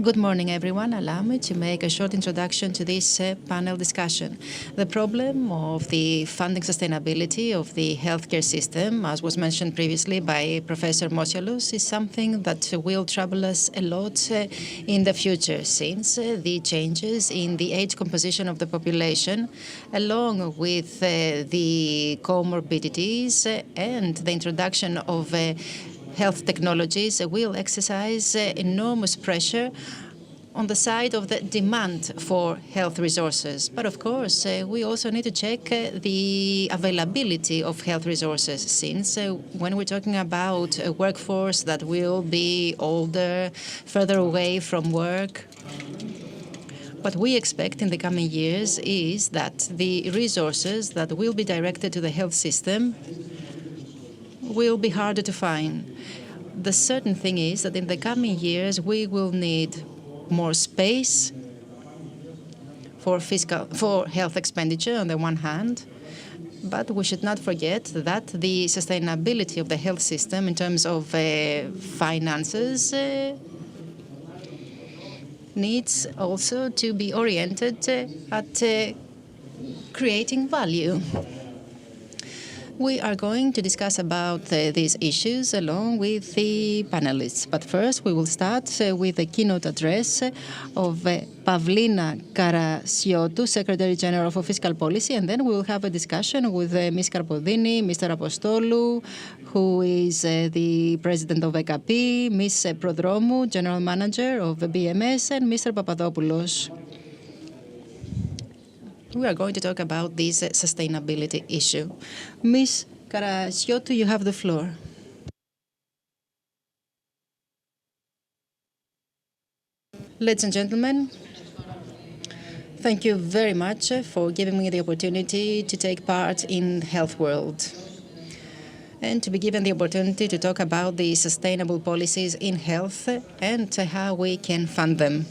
Good morning, everyone. Allow me to make a short introduction to this panel discussion. The problem of the funding sustainability of the healthcare system, as was mentioned previously by Professor Mosiolous, is something that will trouble us a lot in the future, since the changes in the age composition of the population, along with the comorbidities and the introduction of health technologies will exercise enormous pressure on the side of the demand for health resources. But of course, we also need to check the availability of health resources, since when we're talking about a workforce that will be older, further away from work, what we expect in the coming years is that the resources that will be directed to the health system will be harder to find. The certain thing is that in the coming years, we will need more space for health expenditure on the one hand, but we should not forget that the sustainability of the health system in terms of finances needs also to be oriented at creating value. We are going to discuss about these issues along with the panelists. But first, we will start with the keynote address of Pavlina Karasiotou, Secretary General for Fiscal Policy, and then we will have a discussion with Ms. Karpodini, Mr. Apostolou, who is the President of EKAPY, Ms. Prodromou, General Manager of BMS, and Mr. Papadopoulos. We are going to talk about this sustainability issue. Ms. Karasiotou, you have the floor. Ladies and gentlemen, thank you very much for giving me the opportunity to take part in the health world and to be given the opportunity to talk about the sustainable policies in health and how we can fund them.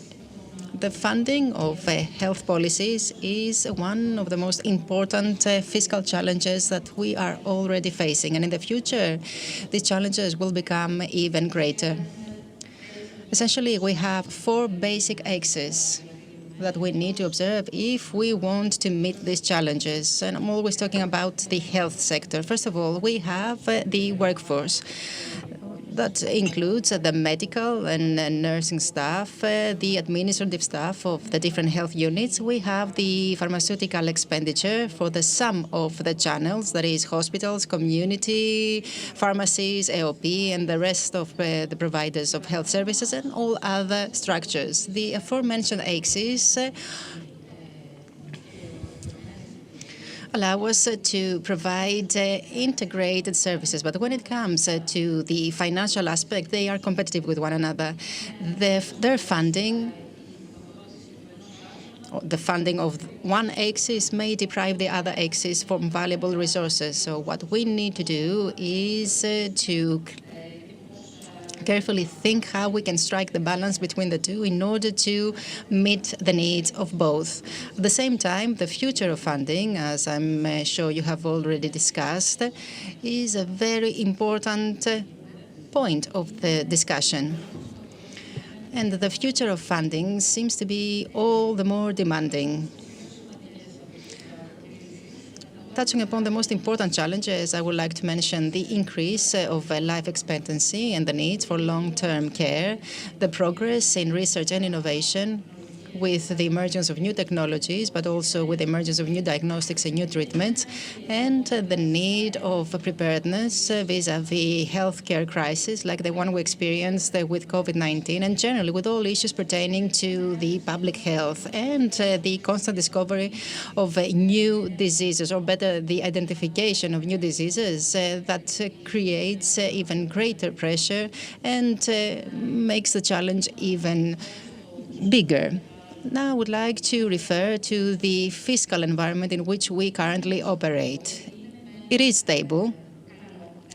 The funding of health policies is one of the most important fiscal challenges that we are already facing. And in the future, these challenges will become even greater. Essentially, we have four basic axes that we need to observe if we want to meet these challenges. And I'm always talking about the health sector. First of all, we have the workforce. That includes the medical and nursing staff, the administrative staff of the different health units. We have the pharmaceutical expenditure for the sum of the channels, that is hospitals, community, pharmacies, EOPYY, and the rest of the providers of health services and all other structures. The aforementioned axes allow us to provide integrated services. But when it comes to the financial aspect, they are competitive with one another. Their funding, the funding of one axis may deprive the other axis from valuable resources. So what we need to do is to carefully think how we can strike the balance between the two in order to meet the needs of both. At the same time, the future of funding, as I'm sure you have already discussed, is a very important point of the discussion. And the future of funding seems to be all the more demanding. Touching upon the most important challenges, I would like to mention the increase of life expectancy and the needs for long-term care, the progress in research and innovation with the emergence of new technologies, but also with the emergence of new diagnostics and new treatments, and the need of preparedness vis-à-vis healthcare crisis like the one we experienced with COVID-19, and generally with all issues pertaining to the public health and the constant discovery of new diseases, or better, the identification of new diseases that creates even greater pressure and makes the challenge even bigger. Now I would like to refer to the fiscal environment in which we currently operate. It is stable.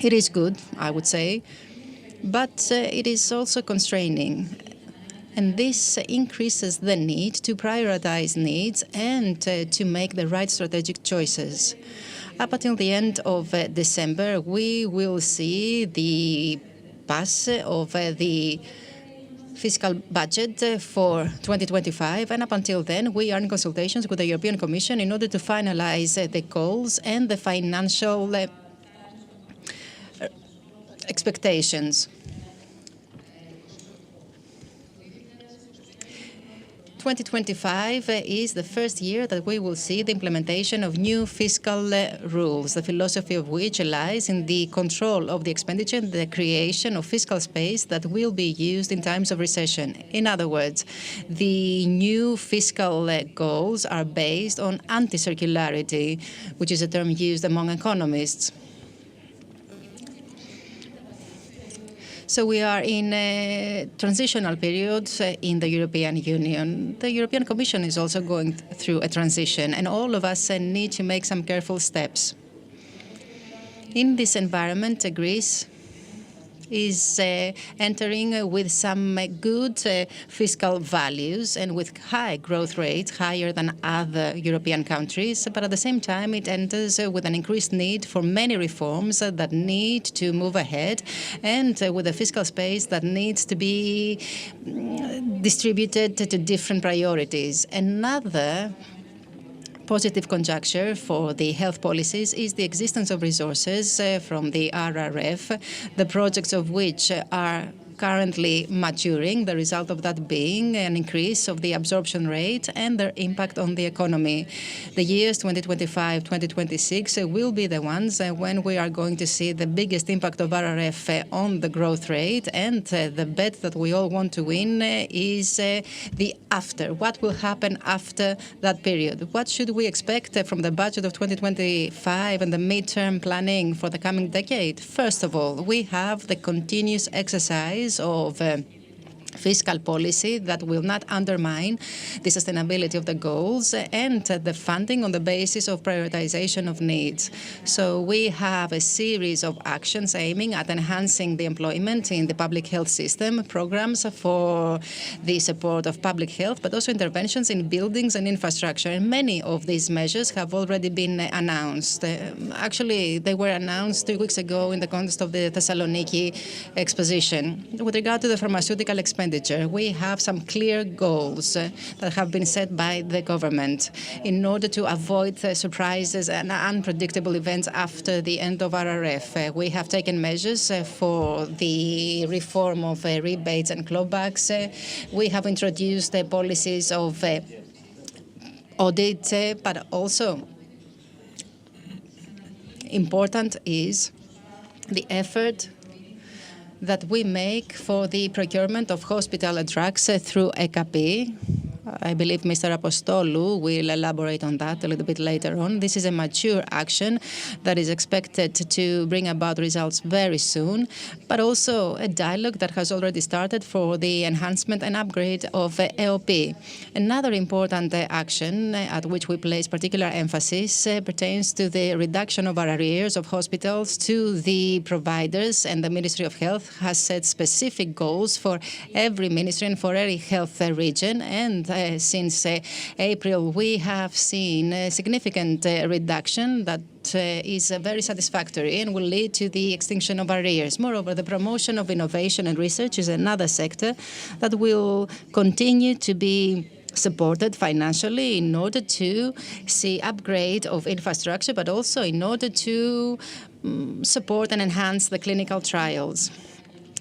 It is good, I would say, but it is also constraining. And this increases the need to prioritize needs and to make the right strategic choices. Up until the end of December, we will see the pass of the fiscal budget for 2025, and up until then, we are in consultations with the European Commission in order to finalize the goals and the financial expectations. 2025 is the first year that we will see the implementation of new fiscal rules, the philosophy of which lies in the control of the expenditure and the creation of fiscal space that will be used in times of recession. In other words, the new fiscal goals are based on anti-circularity, which is a term used among economists. So we are in a transitional period in the European Union. The European Commission is also going through a transition, and all of us need to make some careful steps. In this environment, Greece is entering with some good fiscal values and with high growth rates, higher than other European countries. But at the same time, it enters with an increased need for many reforms that need to move ahead, and with a fiscal space that needs to be distributed to different priorities. Another positive conjuncture for the health policies is the existence of resources from the RRF, the projects of which are currently maturing, the result of that being an increase of the absorption rate and their impact on the economy. The years 2025-2026 will be the ones when we are going to see the biggest impact of RRF on the growth rate, and the bet that we all want to win is the after. What will happen after that period? What should we expect from the budget of 2025 and the midterm planning for the coming decade? First of all, we have the continuous exercise of fiscal policy that will not undermine the sustainability of the goals and the funding on the basis of prioritization of needs. So we have a series of actions aiming at enhancing the employment in the public health system, programs for the support of public health, but also interventions in buildings and infrastructure. And many of these measures have already been announced. Actually, they were announced 2 weeks ago in the context of the Thessaloniki exposition. With regard to the pharmaceutical expenditure, we have some clear goals that have been set by the government in order to avoid surprises and unpredictable events after the end of RRF. We have taken measures for the reform of rebates and clawbacks. We have introduced policies of audit, but also important is the effort that we make for the procurement of hospital drugs through EKAPY. I believe Mr. Apostolou will elaborate on that a little bit later on. This is a mature action that is expected to bring about results very soon, but also a dialogue that has already started for the enhancement and upgrade of EOPYY. Another important action at which we place particular emphasis pertains to the reduction of our arrears of hospitals to the providers, and the Ministry of Health has set specific goals for every ministry and for every health region, and since April, we have seen a significant reduction that is very satisfactory and will lead to the extinction of arrears. Moreover, the promotion of innovation and research is another sector that will continue to be supported financially in order to see upgrade of infrastructure, but also in order to support and enhance the clinical trials.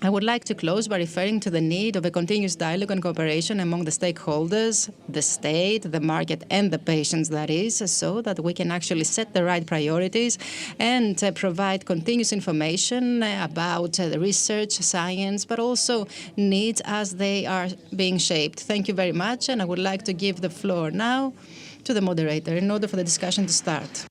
I would like to close by referring to the need of a continuous dialogue and cooperation among the stakeholders, the state, the market, and the patients, that is, so that we can actually set the right priorities and provide continuous information about the research, science, but also needs as they are being shaped. Thank you very much, and I would like to give the floor now to the moderator in order for the discussion to start.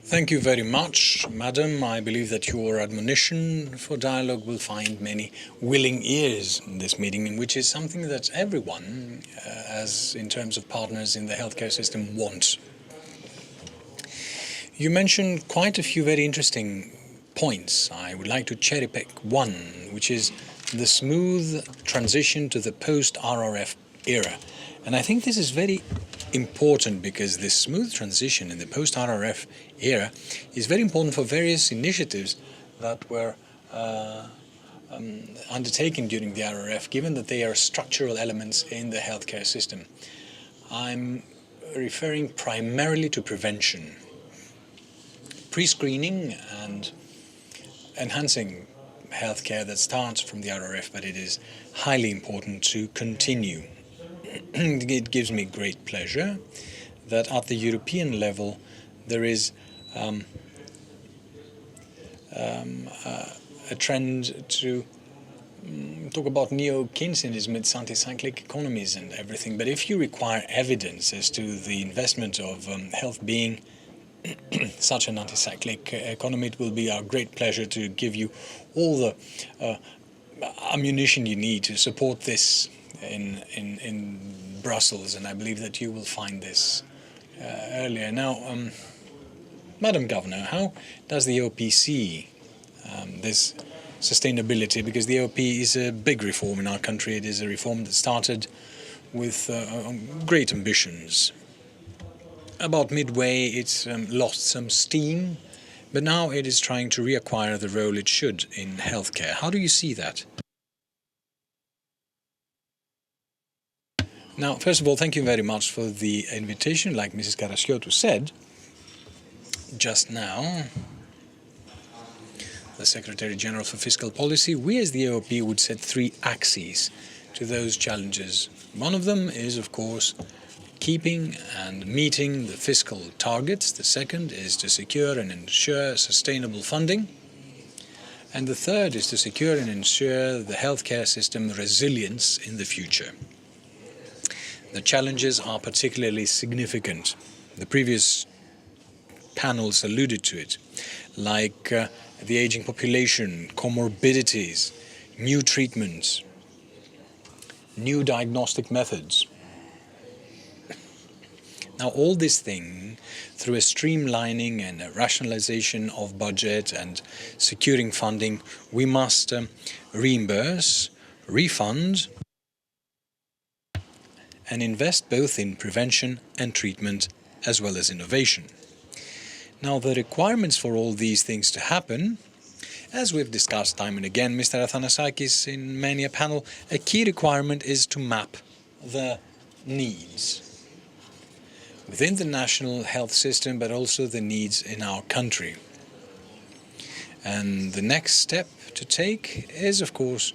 Thank you very much, Madam. I believe that your admonition for dialogue will find many willing ears in this meeting, which is something that everyone, as in terms of partners in the healthcare system, wants. You mentioned quite a few very interesting points. I would like to cherry pick one, which is the smooth transition to the post-RRF era. And I think this is very important because this smooth transition in the post-RRF era is very important for various initiatives that were undertaken during the RRF, given that they are structural elements in the healthcare system. I'm referring primarily to prevention, pre-screening and enhancing healthcare that starts from the RRF, but it is highly important to continue. It gives me great pleasure that at the European level there is a trend to talk about neo-Keynesianism, its anti-cyclic economies and everything. But if you require evidence as to the investment of health being such an anti-cyclic economy, it will be our great pleasure to give you all the ammunition you need to support this in Brussels, and I believe that you will find this earlier. Now, Madam Governor, how does the EOPYY see this sustainability? Because the EOPYY is a big reform in our country. It is a reform that started with great ambitions. About midway, it's lost some steam, but now it is trying to reacquire the role it should in healthcare. How do you see that? Now, first of all, thank you very much for the invitation. Like Mrs. Karasiotou said just now, the Secretary General for Fiscal Policy, we as the EOPYY would set 3 axes to those challenges. One of them is, of course, keeping and meeting the fiscal targets. The second is to secure and ensure sustainable funding. And the third is to secure and ensure the healthcare system resilience in the future. The challenges are particularly significant. The previous panels alluded to it, like the aging population, comorbidities, new treatments, new diagnostic methods. Now, all this thing, through a streamlining and a rationalization of budget and securing funding, we must reimburse, refund, and invest both in prevention and treatment as well as innovation. Now, the requirements for all these things to happen, as we've discussed time and again, Mr. Athanasakis, in many a panel, a key requirement is to map the needs within the national health system, but also the needs in our country. And the next step to take is, of course,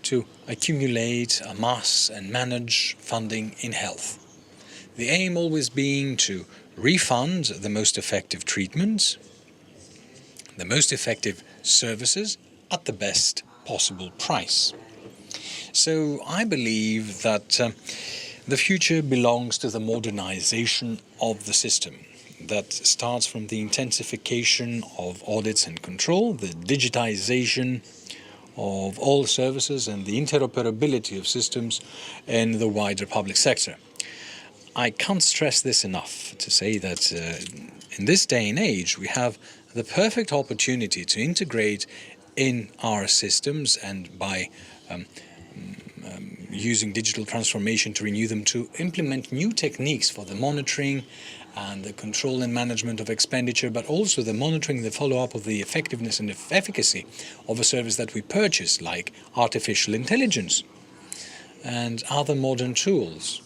to accumulate, amass and manage funding in health. The aim always being to refund the most effective treatments, the most effective services at the best possible price. So I believe that the future belongs to the modernization of the system that starts from the intensification of audits and control, the digitization of all services and the interoperability of systems in the wider public sector. I can't stress this enough to say that in this day and age we have the perfect opportunity to integrate in our systems and by using digital transformation to renew them, to implement new techniques for the monitoring and the control and management of expenditure, but also the monitoring, the follow-up of the effectiveness and efficacy of a service that we purchase, like artificial intelligence and other modern tools.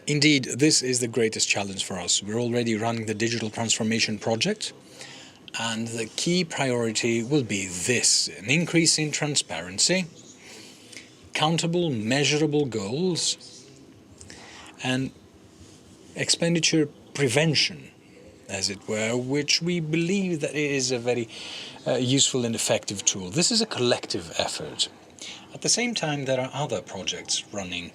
Indeed, this is the greatest challenge for us. We're already running the digital transformation project, and the key priority will be this: an increase in transparency, countable, measurable goals, and expenditure prevention, as it were, which we believe that it is a very useful and effective tool. This is a collective effort. At the same time, there are other projects running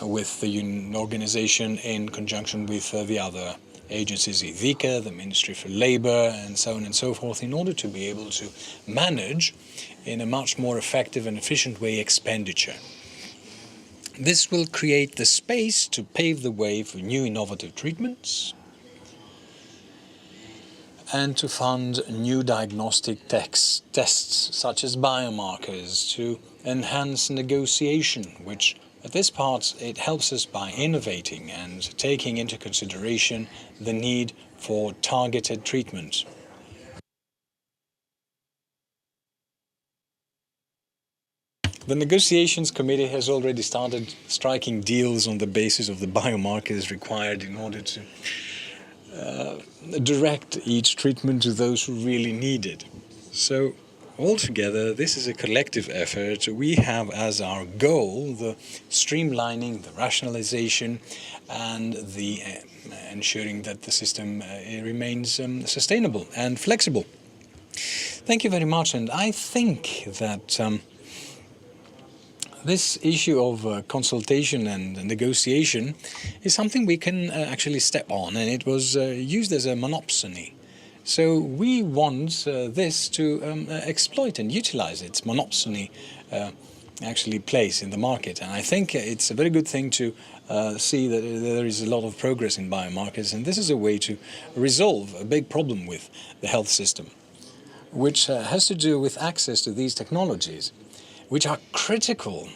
with the organization in conjunction with the other agencies, Attica, the Ministry for Labour, and so on and so forth, in order to be able to manage in a much more effective and efficient way expenditure. This will create the space to pave the way for new innovative treatments and to fund new diagnostic tests such as biomarkers, to enhance negotiation, which at this part it helps us by innovating and taking into consideration the need for targeted treatment. The negotiations committee has already started striking deals on the basis of the biomarkers required in order to direct each treatment to those who really need it. So altogether, this is a collective effort. We have as our goal the streamlining, the rationalization, and the ensuring that the system remains sustainable and flexible. Thank you very much, and I think that this issue of consultation and negotiation is something we can actually step on, and it was used as a monopsony. So we want this to exploit and utilize its monopsony actually place in the market. And I think it's a very good thing to see that there is a lot of progress in biomarkers, and this is a way to resolve a big problem with the health system, which has to do with access to these technologies, which are critical,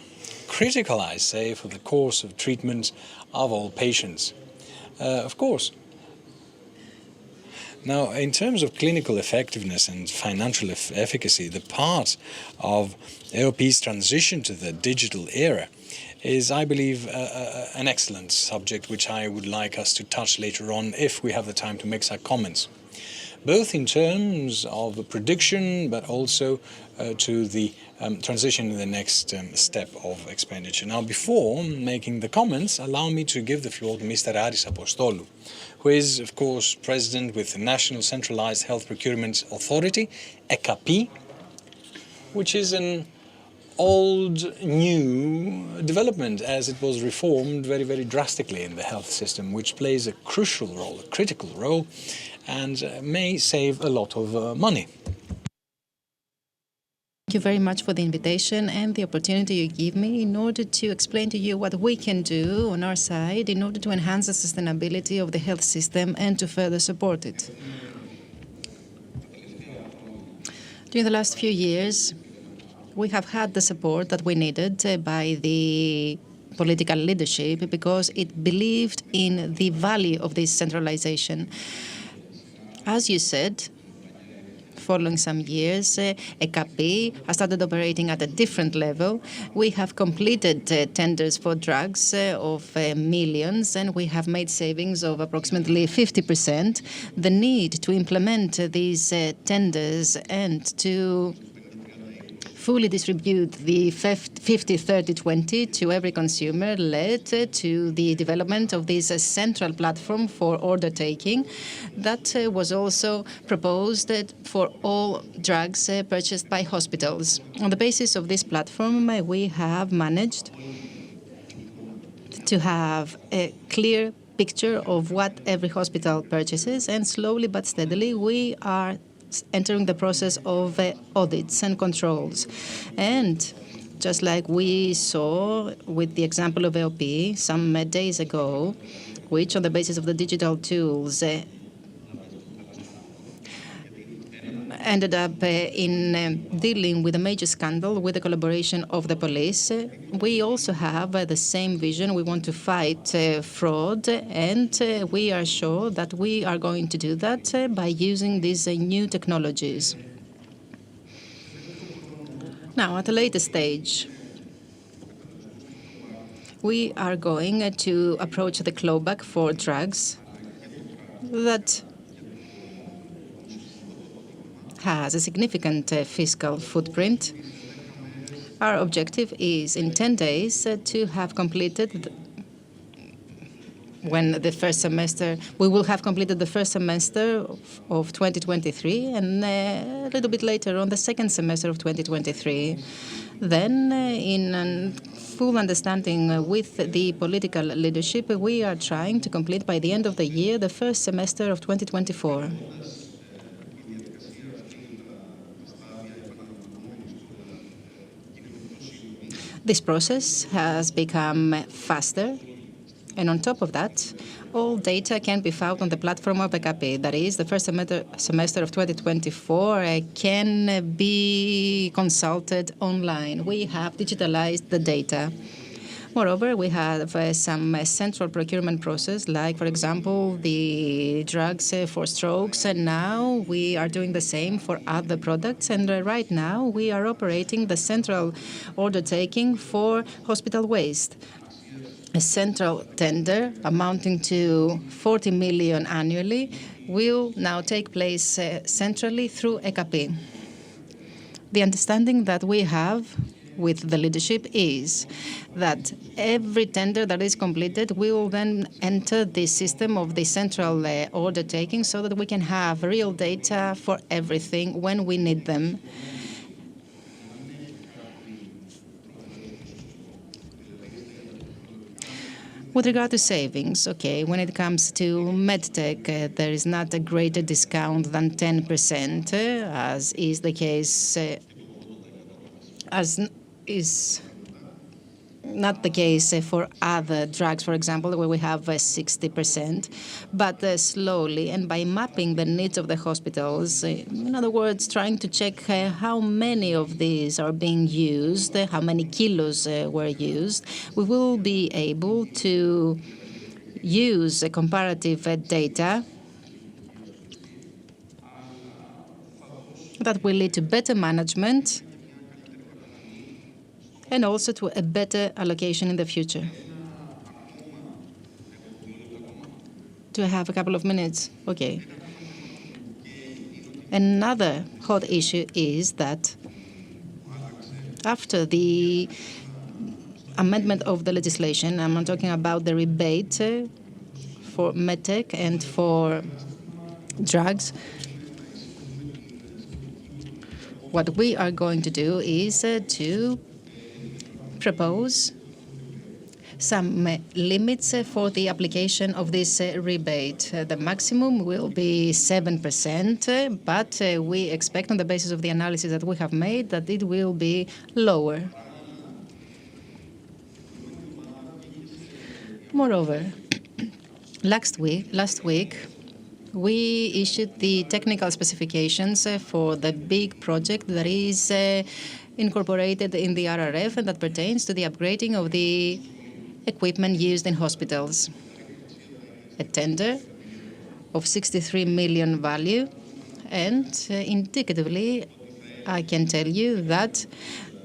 I say, for the course of treatment of all patients. Of course. Now, in terms of clinical effectiveness and financial efficacy, the part of EOPYY's transition to the digital era is, I believe, an excellent subject which I would like us to touch later on if we have the time to make some comments, both in terms of the prediction but also to the transition in the next step of expenditure. Now, before making the comments, allow me to give the floor to Mr. Aris Apostolou, who is, of course, president with the National Centralized Health Procurement Authority, EKAPY, which is an old, new development as it was reformed very, very drastically in the health system, which plays a crucial role, a critical role, and may save a lot of money. Thank you very much for the invitation and the opportunity you give me in order to explain to you what we can do on our side in order to enhance the sustainability of the health system and to further support it. During the last few years, we have had the support that we needed by the political leadership because it believed in the value of this centralization. As you said, following some years, EKAPY has started operating at a different level. We have completed tenders for drugs of millions, and we have made savings of approximately 50%. The need to implement these tenders and to fully distribute the 50-30-20 to every consumer led to the development of this central platform for order taking that was also proposed for all drugs purchased by hospitals. On the basis of this platform, we have managed to have a clear picture of what every hospital purchases, and slowly but steadily we are entering the process of audits and controls. And just like we saw with the example of EOPYY some days ago, which on the basis of the digital tools ended up in dealing with a major scandal with the collaboration of the police. We also have the same vision. We want to fight fraud, and we are sure that we are going to do that by using these new technologies. Now, at a later stage, we are going to approach the clawback for drugs that has a significant fiscal footprint. Our objective is in 10 days to have completed we will have completed the first semester of 2023, and a little bit later on the second semester of 2023. Then, in full understanding with the political leadership, we are trying to complete by the end of the year the first semester of 2024. This process has become faster, and on top of that, all data can be found on the platform of EKAPY. That is, the first semester of 2024 can be consulted online. We have digitalized the data. Moreover, we have some central procurement process, like, for example, the drugs for strokes. And now we are doing the same for other products. And right now we are operating the central order taking for hospital waste. A central tender amounting to 40 million annually will now take place centrally through EKAPY. The understanding that we have with the leadership is that every tender that is completed will then enter the system of the central order taking so that we can have real data for everything when we need them. With regard to savings, okay, when it comes to medtech, there is not a greater discount than 10%, as is the case, as is not the case for other drugs, for example, where we have 60%. But slowly, and by mapping the needs of the hospitals, in other words, trying to check how many of these are being used, how many kilos were used, we will be able to use comparative data that will lead to better management and also to a better allocation in the future. Do I have a couple of minutes? Okay. Another hot issue is that after the amendment of the legislation, I'm not talking about the rebate for medtech and for drugs. What we are going to do is to propose some limits for the application of this rebate. The maximum will be 7%, but we expect on the basis of the analysis that we have made that it will be lower. Moreover, last week, we issued the technical specifications for the big project that is incorporated in the RRF and that pertains to the upgrading of the equipment used in hospitals. A tender of 63 million value, and indicatively, I can tell you that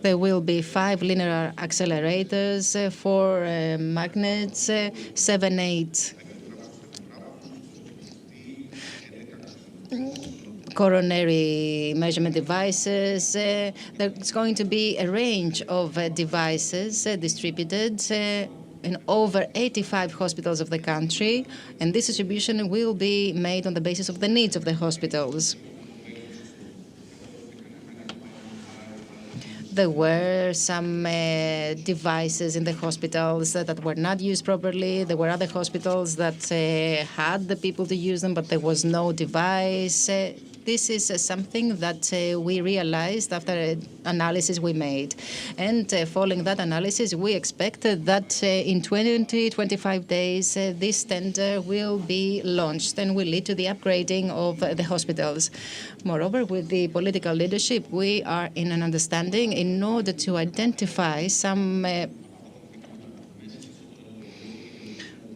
there will be 5 linear accelerators, 4 magnets, 7, 8 coronary measurement devices. There's going to be a range of devices distributed in over 85 hospitals of the country, and this distribution will be made on the basis of the needs of the hospitals. There were some devices in the hospitals that were not used properly. There were other hospitals that had the people to use them, but there was no device. This is something that we realized after an analysis we made. And following that analysis, we expect that in 20-25 days, this tender will be launched and will lead to the upgrading of the hospitals. Moreover, with the political leadership, we are in an understanding in order to identify some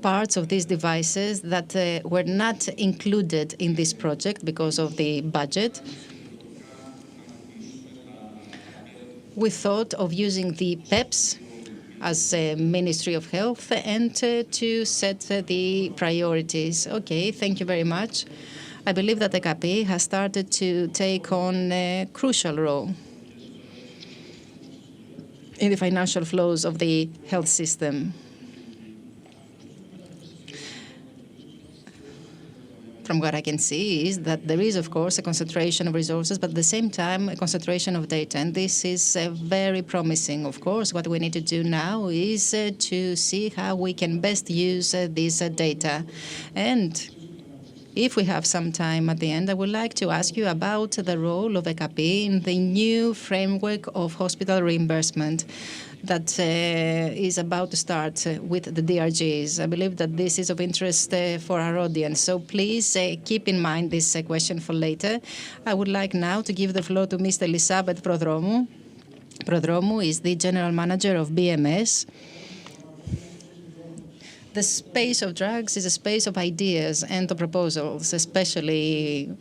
parts of these devices that were not included in this project because of the budget. We thought of using the PEPs as a Ministry of Health and to set the priorities. Okay, thank you very much. I believe that the EKAPY has started to take on a crucial role in the financial flows of the health system. From what I can see is that there is, of course, a concentration of resources, but at the same time, a concentration of data. And this is very promising. Of course, what we need to do now is to see how we can best use this data. And if we have some time at the end, I would like to ask you about the role of EKAPY in the new framework of hospital reimbursement that is about to start with the DRGs. I believe that this is of interest for our audience. So please keep in mind this question for later. I would like now to give the floor to Ms. Elisabeth Prodromou. Prodromou is the General Manager of BMS. The space of drugs is a space of ideas and of proposals, especially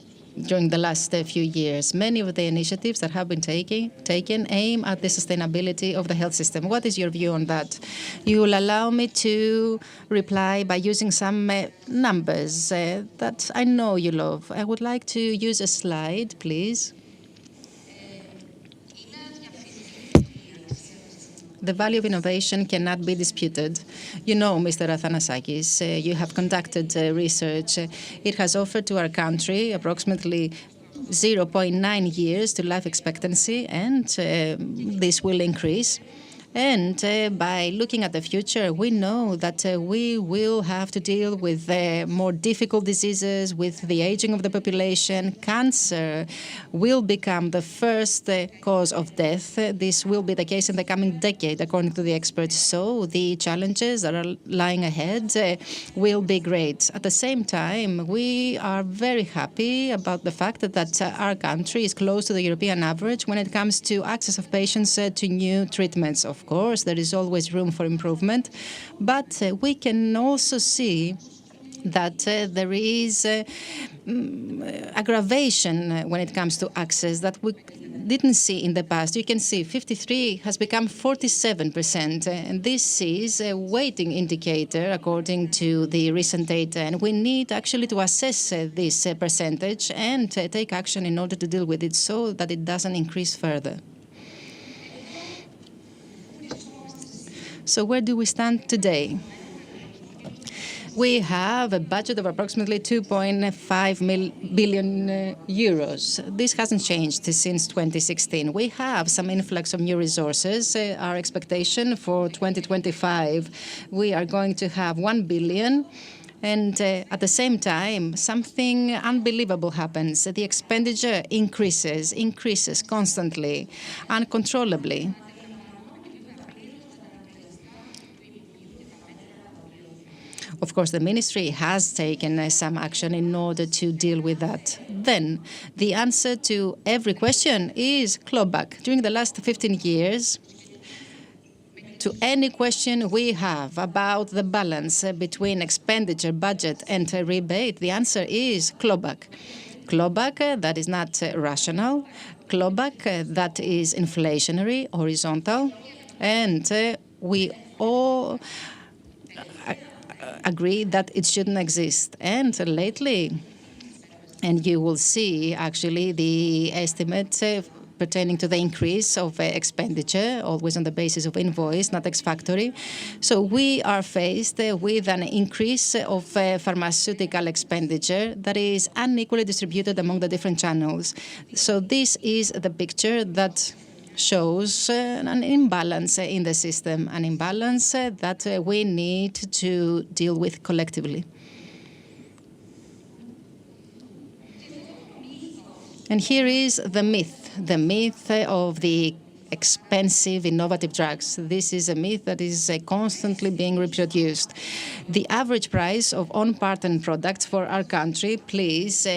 during the last few years. Many of the initiatives that have been taken aim at the sustainability of the health system. What is your view on that? You will allow me to reply by using some numbers that I know you love. I would like to use a slide, please. The value of innovation cannot be disputed. You know, Mr. Athanasakis, you have conducted research. It has offered to our country approximately 0.9 years to life expectancy, and this will increase. And by looking at the future, we know that we will have to deal with more difficult diseases, with the aging of the population. Cancer will become the first cause of death. This will be the case in the coming decade, according to the experts. So the challenges that are lying ahead will be great. At the same time, we are very happy about the fact that our country is close to the European average when it comes to access of patients to new treatments. Of course, there is always room for improvement, but we can also see that there is aggravation when it comes to access that we didn't see in the past. You can see 53 has become 47%, and this is a weighting indicator according to the recent data, and we need actually to assess this percentage and take action in order to deal with it so that it doesn't increase further. So where do we stand today? We have a budget of approximately 2.5 billion euros. This hasn't changed since 2016. We have some influx of new resources. Our expectation for 2025, we are going to have 1 billion. And at the same time, something unbelievable happens. The expenditure increases constantly, uncontrollably. Of course, the ministry has taken some action in order to deal with that. Then, the answer to every question is clawback. During the last 15 years, to any question we have about the balance between expenditure, budget, and rebate, the answer is clawback. Clawback that is not rational, clawback that is inflationary, horizontal, and we all agree that it shouldn't exist. And lately, and you will see actually the estimate pertaining to the increase of expenditure, always on the basis of invoice, not ex-factory. So we are faced with an increase of pharmaceutical expenditure that is unequally distributed among the different channels. So this is the picture that shows an imbalance in the system, an imbalance that we need to deal with collectively. And here is the myth of the expensive, innovative drugs. This is a myth that is constantly being reproduced. The average price of on-patent products for our country, please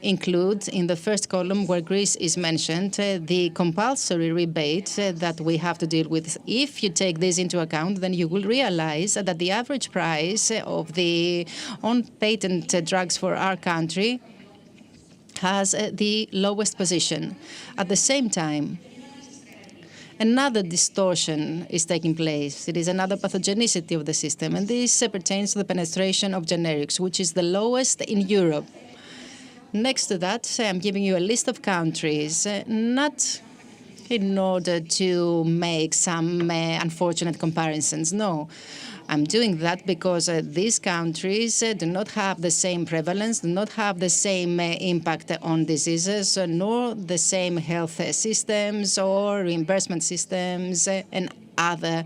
include in the first column where Greece is mentioned the compulsory rebate that we have to deal with. If you take this into account, then you will realize that the average price of the on-patent drugs for our country has the lowest position. At the same time, another distortion is taking place. It is another pathogenicity of the system, and this pertains to the penetration of generics, which is the lowest in Europe. Next to that, I'm giving you a list of countries, not in order to make some unfortunate comparisons. No, I'm doing that because these countries do not have the same prevalence, do not have the same impact on diseases, nor the same health systems or reimbursement systems and other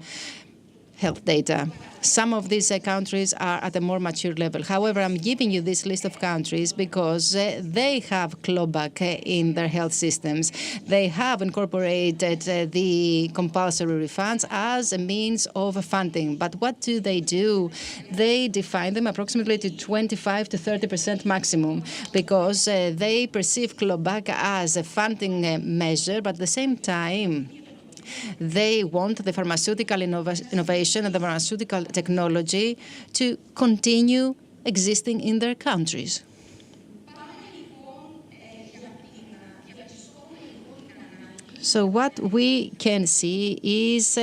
health data. Some of these countries are at a more mature level. However, I'm giving you this list of countries because they have clawback in their health systems. They have incorporated the compulsory refunds as a means of funding. But what do? They define them approximately to 25 to 30% maximum because they perceive clawback as a funding measure, but at the same time, They want the pharmaceutical innovation and the pharmaceutical technology to continue existing in their countries. So what we can see is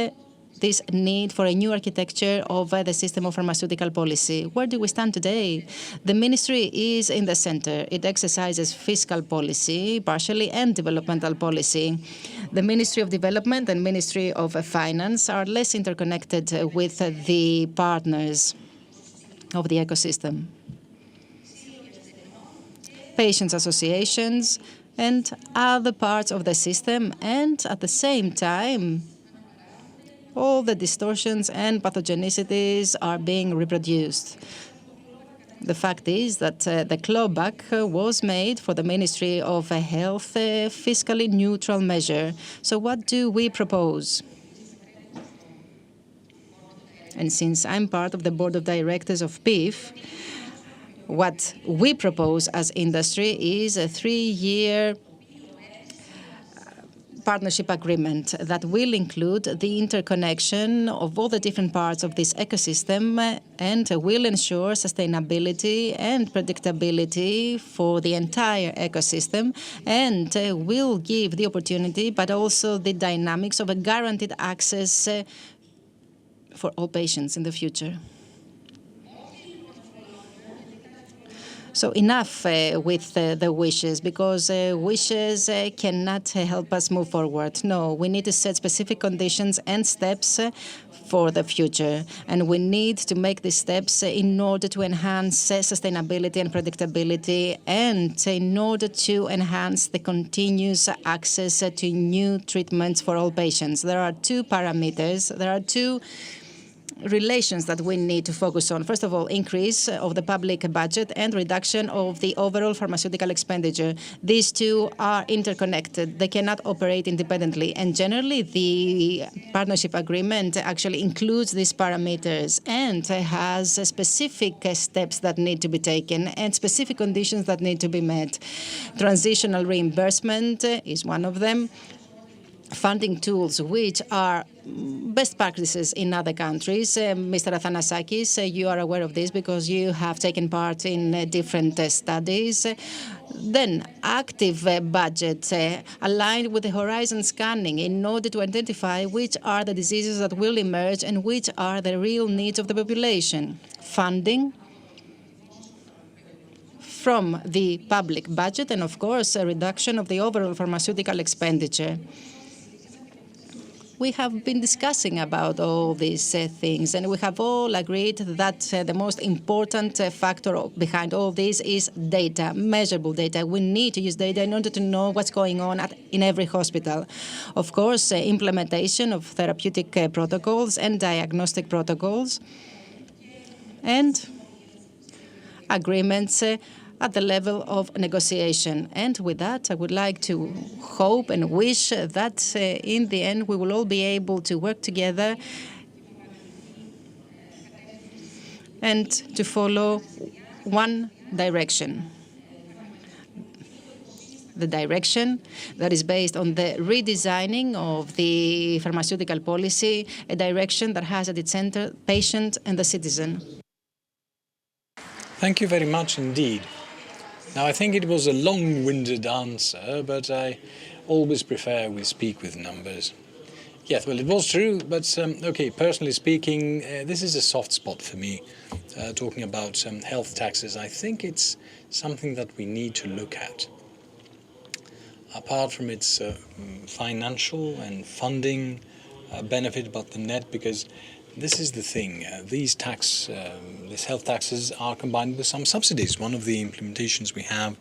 this need for a new architecture of the system of pharmaceutical policy. Where do we stand today? The ministry is in the center. It exercises fiscal policy, partially, and developmental policy. The Ministry of Development and Ministry of Finance are less interconnected with the partners of the ecosystem. Patients' associations and other parts of the system, and at the same time, all the distortions and pathogenicities are being reproduced. The fact is that the clawback was made for the Ministry of Health, a fiscally neutral measure. So what do we propose? And since I'm part of the board of directors of PIF, what we propose as industry is a 3-year partnership agreement that will include the interconnection of all the different parts of this ecosystem and will ensure sustainability and predictability for the entire ecosystem, and will give the opportunity but also the dynamics of a guaranteed access for all patients in the future. So enough with the wishes, because wishes cannot help us move forward. No, we need to set specific conditions and steps for the future. And we need to make these steps in order to enhance sustainability and predictability, and in order to enhance the continuous access to new treatments for all patients. There are two parameters. There are two relations that we need to focus on. First of all, increase of the public budget and reduction of the overall pharmaceutical expenditure. These two are interconnected. They cannot operate independently. And generally, the partnership agreement actually includes these parameters and has specific steps that need to be taken and specific conditions that need to be met. Transitional reimbursement is one of them. Funding tools, which are best practices in other countries. Mr. Athanasakis, you are aware of this because you have taken part in different studies. Then, active budget aligned with the horizon scanning in order to identify which are the diseases that will emerge and which are the real needs of the population. Funding from the public budget, and of course, a reduction of the overall pharmaceutical expenditure. We have been discussing about all these things, and we have all agreed that the most important factor behind all this is data, measurable data. We need to use data in order to know what's going on in every hospital. Of course, implementation of therapeutic protocols and diagnostic protocols, and agreements at the level of negotiation. And with that, I would like to hope and wish that in the end we will all be able to work together and to follow one direction. The direction that is based on the redesigning of the pharmaceutical policy, a direction that has at its center patient and the citizen. Thank you very much indeed. Now, I think it was a long-winded answer, but I always prefer we speak with numbers. Yes, well, it was true, but okay, personally speaking, this is a soft spot for me, talking about health taxes. I think it's something that we need to look at. Apart from its financial and funding benefit, but the net, because this is the thing. These health taxes are combined with some subsidies. One of the implementations we have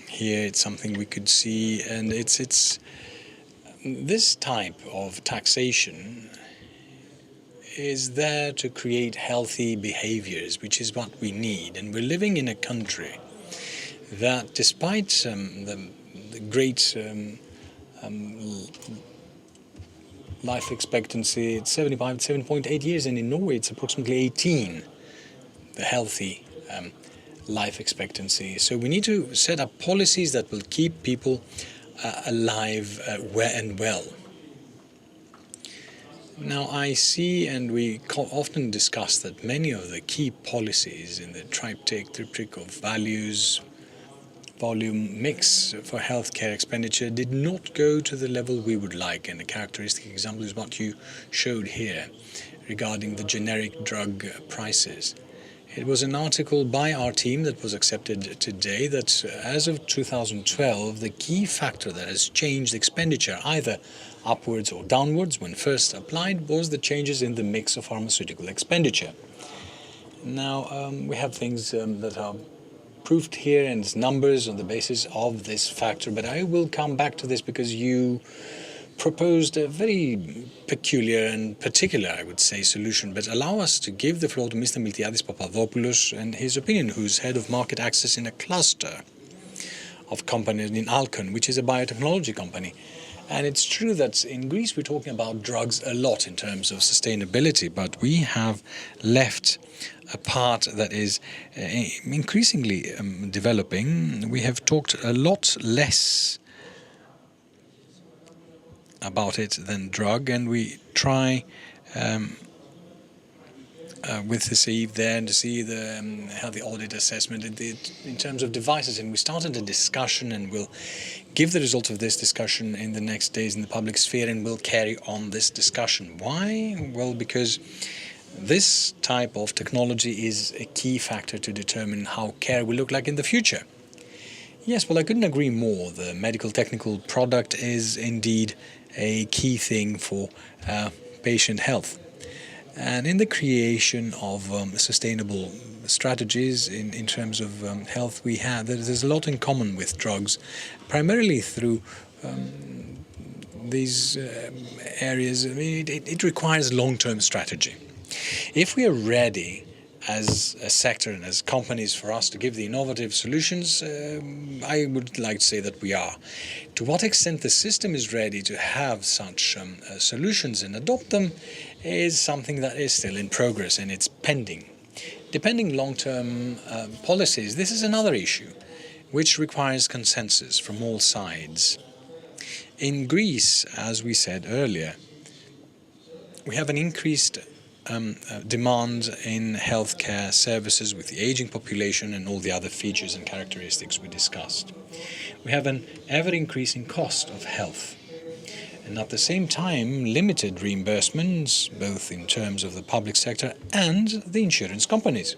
here, it's something we could see, and it's this type of taxation is there to create healthy behaviors, which is what we need. And we're living in a country that, despite the great life expectancy, it's 7.8 years, and in Norway it's approximately 18, the healthy life expectancy. So we need to set up policies that will keep people alive and well. Now, I see, and we often discuss that many of the key policies in the triptych of values, volume, mix for healthcare expenditure did not go to the level we would like. And a characteristic example is what you showed here regarding the generic drug prices. It was an article by our team that was accepted today that as of 2012, the key factor that has changed expenditure either upwards or downwards when first applied was the changes in the mix of pharmaceutical expenditure. Now, we have things that are proved here and numbers on the basis of this factor, but I will come back to this because you proposed a very peculiar and particular, I would say, solution. But allow us to give the floor to Mr. Miltos Papadopoulos and his opinion, who's head of market access in a cluster of companies in Alcon, which is a biotechnology company. And it's true that in Greece we're talking about drugs a lot in terms of sustainability, but we have left a part that is increasingly developing. We have talked a lot less about it than drug, and we try with the CSEE there to see how the audit assessment in terms of devices. And we started a discussion, and we'll give the results of this discussion in the next days in the public sphere, and we'll carry on this discussion. Why? Well, because this type of technology is a key factor to determine how care will look like in the future. Yes, well, I couldn't agree more. The medical technical product is indeed a key thing for patient health. And in the creation of sustainable strategies in terms of health, there's a lot in common with drugs, primarily through these areas. I mean, it requires long-term strategy. If we are ready as a sector and as companies for us to give the innovative solutions, I would like to say that we are. To what extent the system is ready to have such solutions and adopt them is something that is still in progress, and it's pending. Depending long-term policies, this is another issue which requires consensus from all sides. In Greece, as we said earlier, we have an increased demand in healthcare services with the aging population and all the other features and characteristics we discussed. We have an ever-increasing cost of health, and at the same time limited reimbursements, both in terms of the public sector and the insurance companies.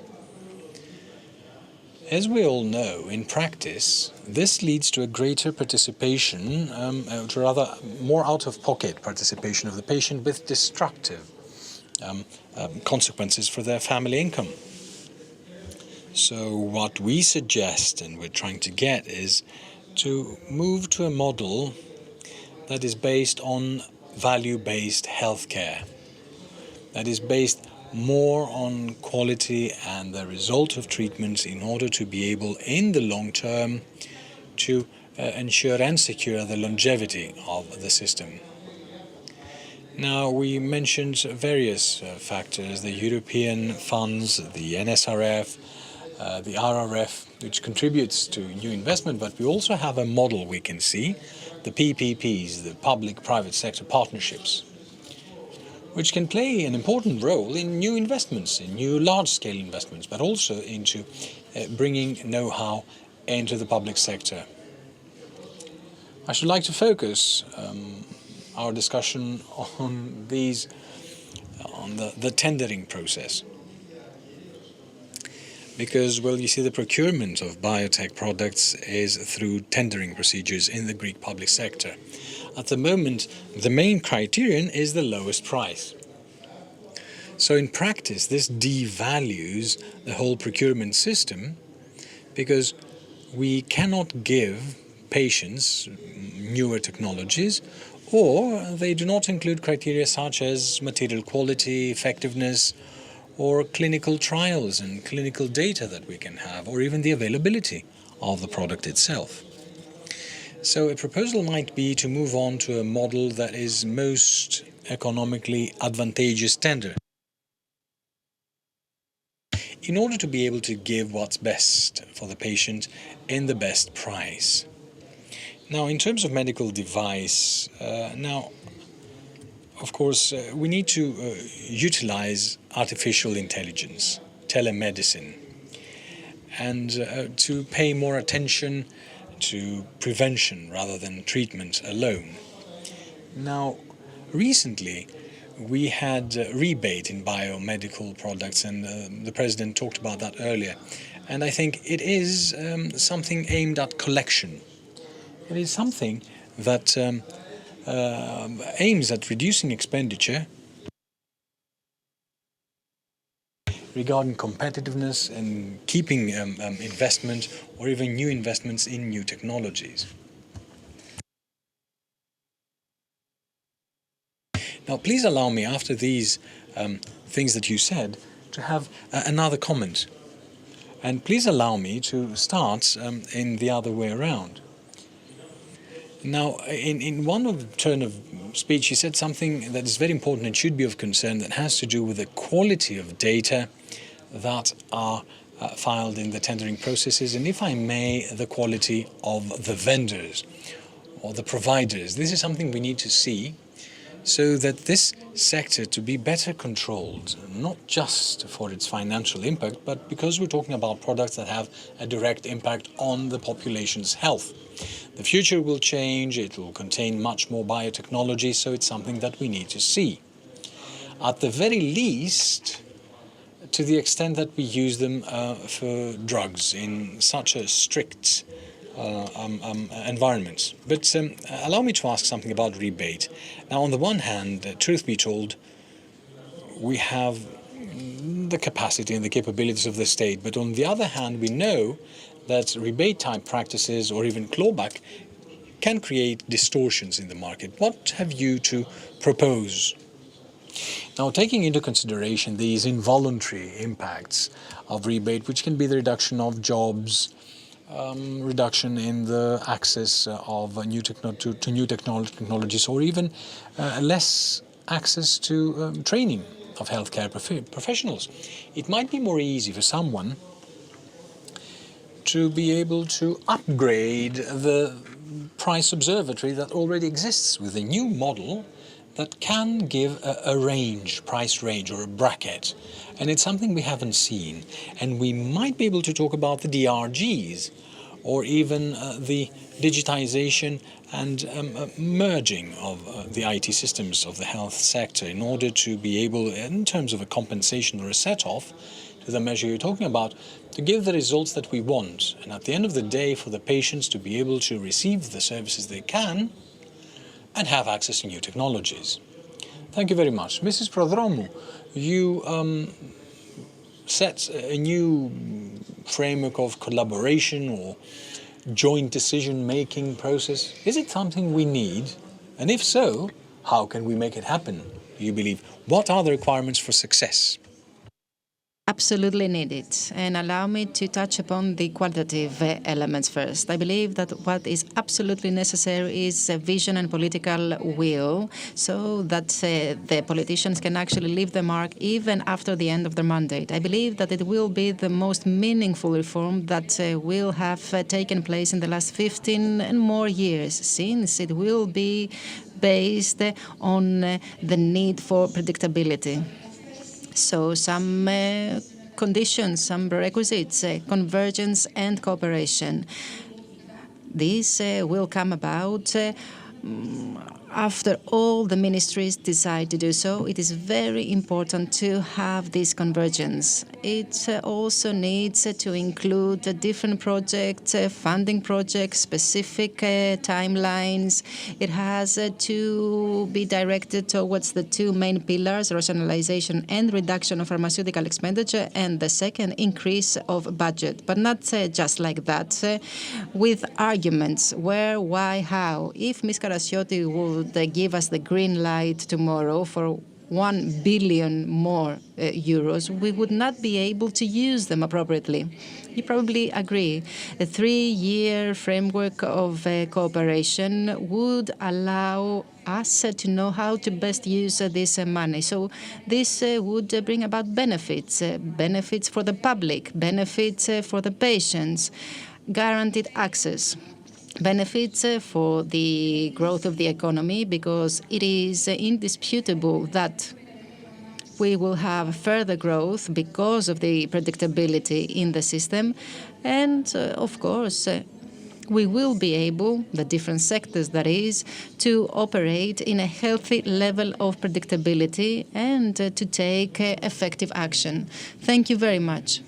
As we all know, in practice, this leads to a greater participation, or rather more out-of-pocket participation of the patient with destructive consequences for their family income. So what we suggest and we're trying to get is to move to a model that is based on value-based healthcare, that is based more on quality and the result of treatments in order to be able in the long term to ensure and secure the longevity of the system. Now, we mentioned various factors, the European funds, the NSRF, the RRF, which contributes to new investment, but we also have a model we can see, the PPPs, the public-private sector partnerships, which can play an important role in new investments, in new large-scale investments, but also into bringing know-how into the public sector. I should like to focus our discussion on the tendering process. Because, well, you see, the procurement of biotech products is through tendering procedures in the Greek public sector. At the moment, the main criterion is the lowest price. So in practice, this devalues the whole procurement system because we cannot give patients newer technologies, or they do not include criteria such as material quality, effectiveness, or clinical trials and clinical data that we can have, or even the availability of the product itself. So a proposal might be to move on to a model that is most economically advantageous tender, in order to be able to give what's best for the patient in the best price. Now, in terms of medical device, of course, we need to utilize artificial intelligence, telemedicine, and to pay more attention to prevention rather than treatment alone. Now, recently, we had rebate in biomedical products, and the President talked about that earlier. And I think it is something aimed at collection. It is something that aims at reducing expenditure regarding competitiveness and keeping investment or even new investments in new technologies. Now, please allow me, after these things that you said, to have another comment. And please allow me to start in the other way around. Now, in one turn of speech, he said something that is very important and should be of concern, that has to do with the quality of data that are filed in the tendering processes, and if I may, the quality of the vendors or the providers. This is something we need to see so that this sector to be better controlled, not just for its financial impact, but because we're talking about products that have a direct impact on the population's health. The future will change, it will contain much more biotechnology, so it's something that we need to see. At the very least, to the extent that we use them for drugs in such a strict environment. But allow me to ask something about rebate. Now, on the one hand, truth be told, we have the capacity and the capabilities of the state, but on the other hand, we know that rebate-type practices or even clawback can create distortions in the market. What have you to propose? Now, taking into consideration these involuntary impacts of rebate, which can be the reduction of jobs, reduction in the access of new technologies, or even less access to training of healthcare professionals. It might be more easy for someone to be able to upgrade the price observatory that already exists with a new model that can give a range, price range, or a bracket. And it's something we haven't seen. And we might be able to talk about the DRGs, or even the digitization and merging of the IT systems of the health sector in order to be able, in terms of a compensation or a set-off to the measure you're talking about, to give the results that we want. And at the end of the day, for the patients to be able to receive the services they can and have access to new technologies. Thank you very much. Mrs. Prodromou, you set a new framework of collaboration or joint decision-making process. Is it something we need? And if so, how can we make it happen, do you believe? What are the requirements for success? Absolutely needed. And allow me to touch upon the qualitative elements first. I believe that what is absolutely necessary is a vision and political will so that the politicians can actually leave the mark even after the end of their mandate. I believe that it will be the most meaningful reform that will have taken place in the last 15 and more years, since it will be based on the need for predictability. So some conditions, some prerequisites, convergence and cooperation. These will come about after all the ministries decide to do so. It is very important to have this convergence. It also needs to include different projects, funding projects, specific timelines. It has to be directed towards the two main pillars, rationalization and reduction of pharmaceutical expenditure, and the second, increase of budget. But not just like that, with arguments where, why, how. If Ms. Karasiotou would give us the green light tomorrow for 1 billion more euros, we would not be able to use them appropriately. You probably agree. A 3-year framework of cooperation would allow us to know how to best use this money. So this would bring about benefits, benefits for the public, benefits for the patients, guaranteed access. benefits for the growth of the economy, because it is indisputable that we will have further growth because of the predictability in the system. And, of course, we will be able, the different sectors that is, to operate in a healthy level of predictability and to take effective action. Thank you very much.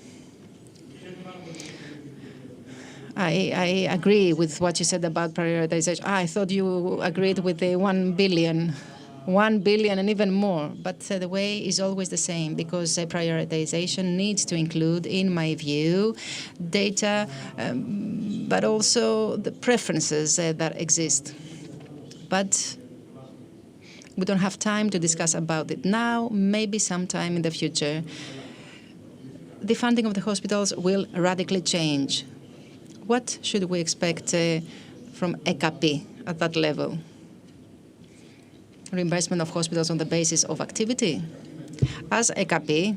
I agree with what you said about prioritization. I thought you agreed with the 1 billion. 1 billion and even more. But the way is always the same, because prioritization needs to include, in my view, data, but also the preferences that exist. But we don't have time to discuss about it now, maybe sometime in the future. The funding of the hospitals will radically change. What should we expect from EKAPY at that level? Reimbursement of hospitals on the basis of activity. As EKAPY,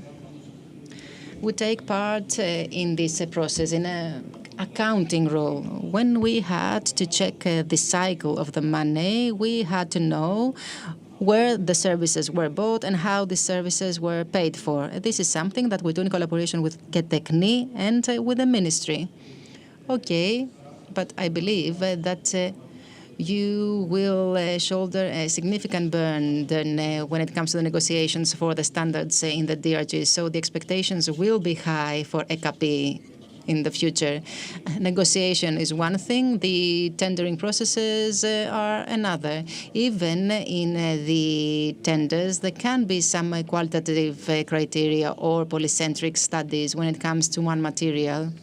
we take part in this process in an accounting role. When we had to check the cycle of the money, we had to know where the services were bought and how the services were paid for. This is something that we do in collaboration with KEYNOTE and with the ministry. Okay, but I believe that you will shoulder a significant burden when it comes to the negotiations for the standards in the DRG. So the expectations will be high for EKAPY in the future. Negotiation is one thing, the tendering processes are another. Even in the tenders, there can be some qualitative criteria or polycentric studies when it comes to one material.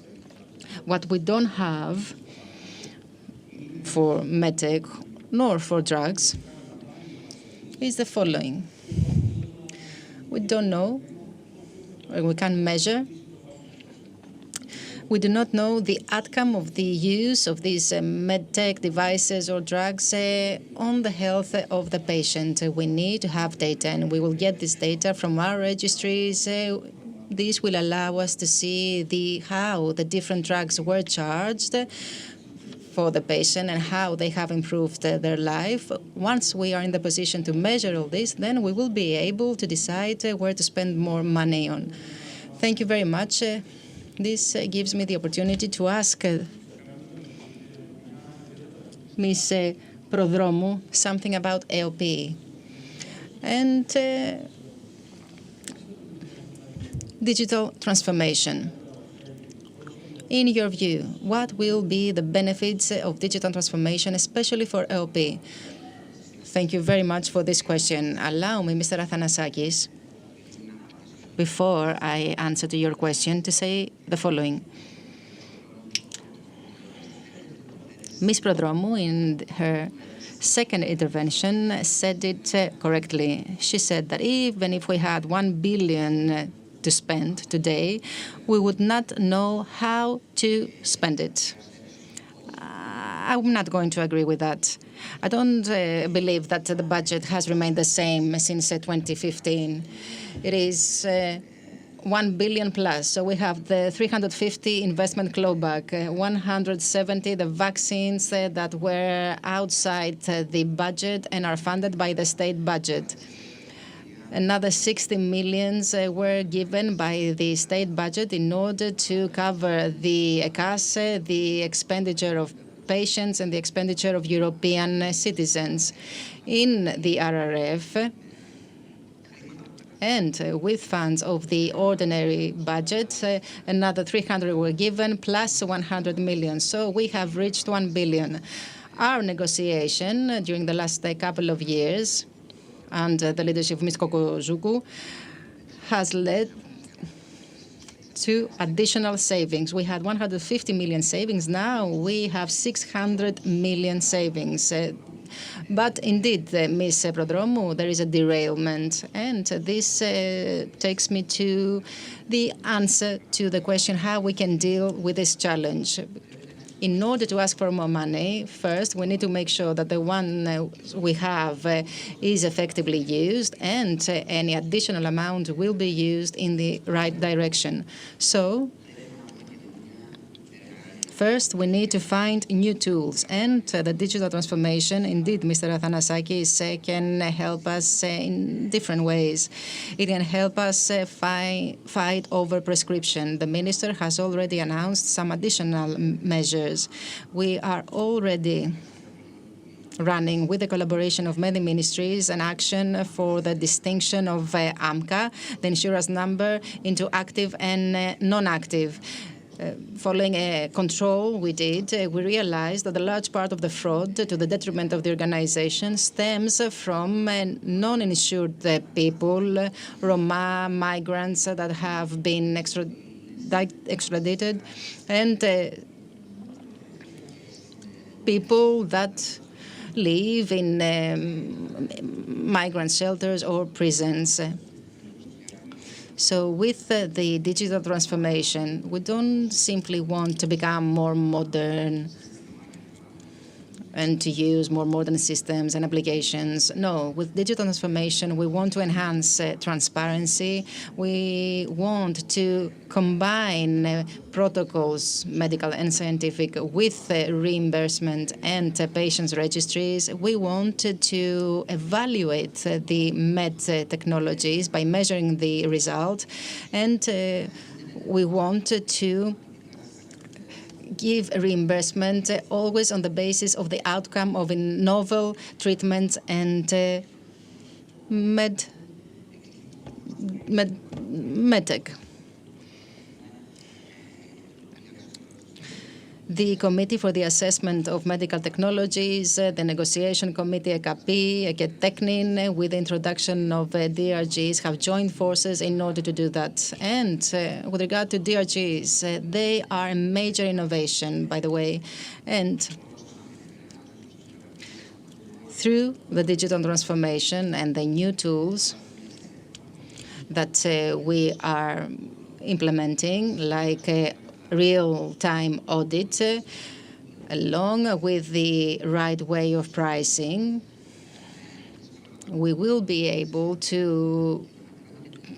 What we don't have for medtech nor for drugs is the following. We don't know, or we can't measure. We do not know the outcome of the use of these medtech devices or drugs on the health of the patient. We need to have data, and we will get this data from our registries. This will allow us to see how the different drugs were charged for the patient and how they have improved their life. Once we are in the position to measure all this, then we will be able to decide where to spend more money on. Thank you very much. This gives me the opportunity to ask Ms. Prodromou something about EOPYY and digital transformation. In your view, what will be the benefits of digital transformation, especially for EOPYY? Thank you very much for this question. Allow me, Mr. Athanasakis, before I answer to your question, to say the following. Ms. Prodromou, in her second intervention, said it correctly. She said that even if we had 1 billion to spend today, we would not know how to spend it. I'm not going to agree with that. I don't believe that the budget has remained the same since 2015. It is 1 billion plus. So we have the 350 investment clawback, 170 the vaccines that were outside the budget and are funded by the state budget. Another 60 millions were given by the state budget in order to cover the EKAPY, the expenditure of patients and the expenditure of European citizens. In the RRF, and with funds of the ordinary budget, another 300 were given, plus 100 million. So we have reached 1 billion. Our negotiation during the last couple of years, under the leadership of Ms. Kokozougou, has led to additional savings. We had 150 million savings. Now we have 600 million savings. But indeed, Ms. Prodromou, there is a derailment. And this takes me to the answer to the question how we can deal with this challenge. In order to ask for more money, first, we need to make sure that the one we have is effectively used, and any additional amount will be used in the right direction. So, First, we need to find new tools, and the digital transformation, indeed, Mr. Athanasakis, can help us in different ways. It can help us fight over prescription. The Minister has already announced some additional measures. We are already running with the collaboration of many ministries an action for the distinction of AMCA, the insurance number, into active and non-active. Following a control we did, we realized that a large part of the fraud, to the detriment of the organization, stems from non-insured people, Roma, migrants that have been extradited, and people that live in migrant shelters or prisons. So with the digital transformation, we don't simply want to become more modern and to use more modern systems and applications. No, with digital transformation, we want to enhance transparency. We want to combine protocols, medical and scientific, with reimbursement and patients' registries. We want to evaluate the med technologies by measuring the result, and we want to give reimbursement always on the basis of the outcome of a novel treatment and medtech. The Committee for the Assessment of Medical Technologies, the Negotiation Committee, EKAPY, EKETECHNIN, with the introduction of DRGs, have joined forces in order to do that. And with regard to DRGs, they are a major innovation, by the way. And through the digital transformation and the new tools that we are implementing, like real-time audit, along with the right way of pricing, we will be able to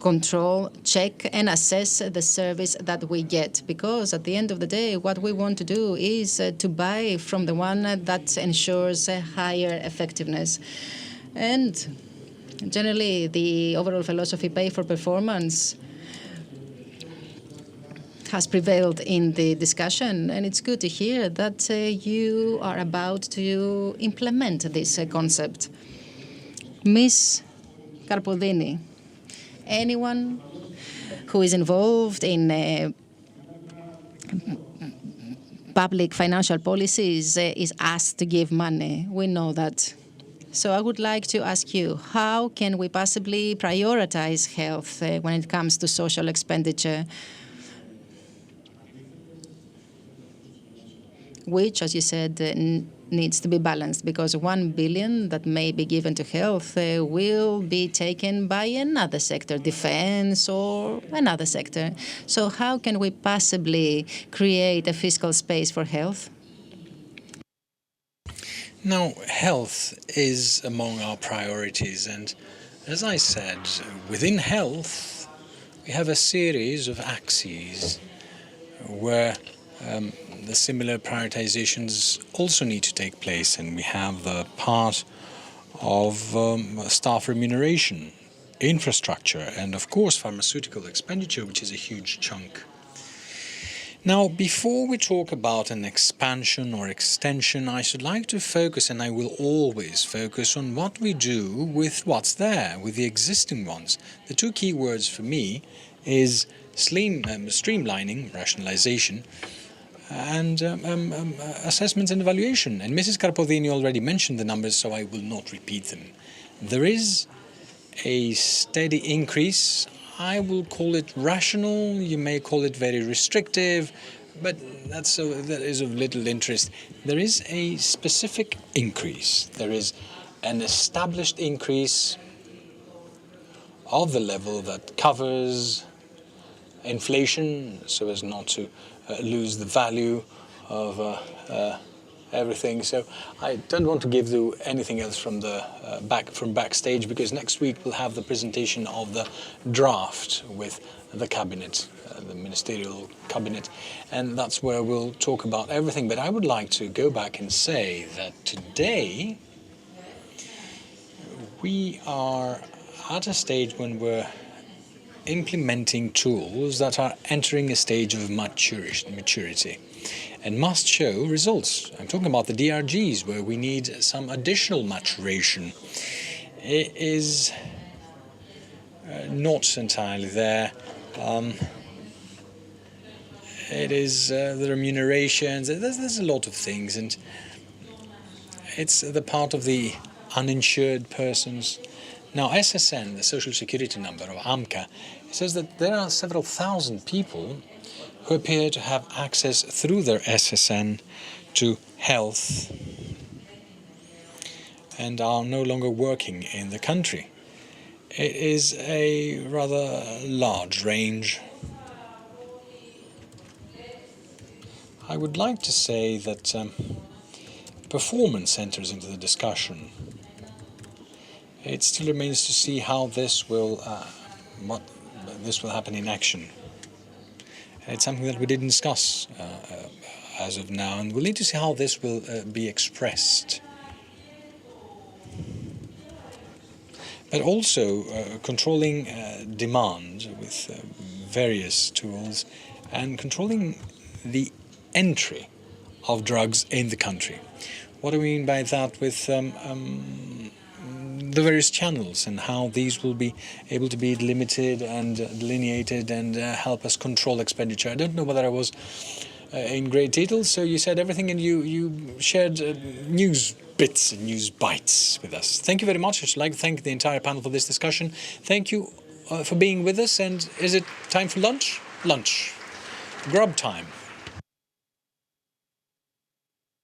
control, check, and assess the service that we get. Because at the end of the day, what we want to do is to buy from the one that ensures higher effectiveness. And generally, the overall philosophy, pay for performance, has prevailed in the discussion, and it's good to hear that you are about to implement this concept. Ms. Karpodini, anyone who is involved in public financial policies is asked to give money. We know that. So I would like to ask you, how can we possibly prioritize health when it comes to social expenditure, which, as you said, needs to be balanced, because 1 billion that may be given to health will be taken by another sector, defense or another sector. So how can we possibly create a fiscal space for health? Now, health is among our priorities, and as I said, within health, we have a series of axes where the similar prioritizations also need to take place, and we have the part of staff remuneration, infrastructure, and of course pharmaceutical expenditure, which is a huge chunk. Now, before we talk about an expansion or extension, I should like to focus, and I will always focus, on what we do with what's there, with the existing ones. The two key words for me is streamlining, rationalization, and assessments and evaluation. And Mrs. Karpodini already mentioned the numbers, so I will not repeat them. There is a steady increase. I will call it rational. You may call it very restrictive, but that is of little interest. There is a specific increase. There is an established increase of the level that covers inflation, so as not to lose the value of everything. So I don't want to give you anything else from the backstage, because next week we'll have the presentation of the draft with the cabinet the ministerial cabinet, and that's where we'll talk about everything. But I would like to go back and say that today we are at a stage when we're implementing tools that are entering a stage of maturity and must show results. I'm talking about the DRGs, where we need some additional maturation. It is not entirely there. It is the remunerations. There's a lot of things, and it's the part of the uninsured persons. Now, SSN, the Social Security number, or AMCA, says that there are several thousand people who appear to have access through their SSN to health and are no longer working in the country. It is a rather large range. I would like to say that performance enters into the discussion. It still remains to see how this will happen in action. It's something that we didn't discuss as of now, and we'll need to see how this will be expressed. But also controlling demand with various tools and controlling the entry of drugs in the country. What do we mean by that? With the various channels and how these will be able to be limited and delineated and help us control expenditure. I don't know whether I was in great detail, so you said everything and you shared news bits and news bites with us. Thank you very much. I'd like to thank the entire panel for this discussion. Thank you for being with us, and is it time for lunch? Lunch. Grub time.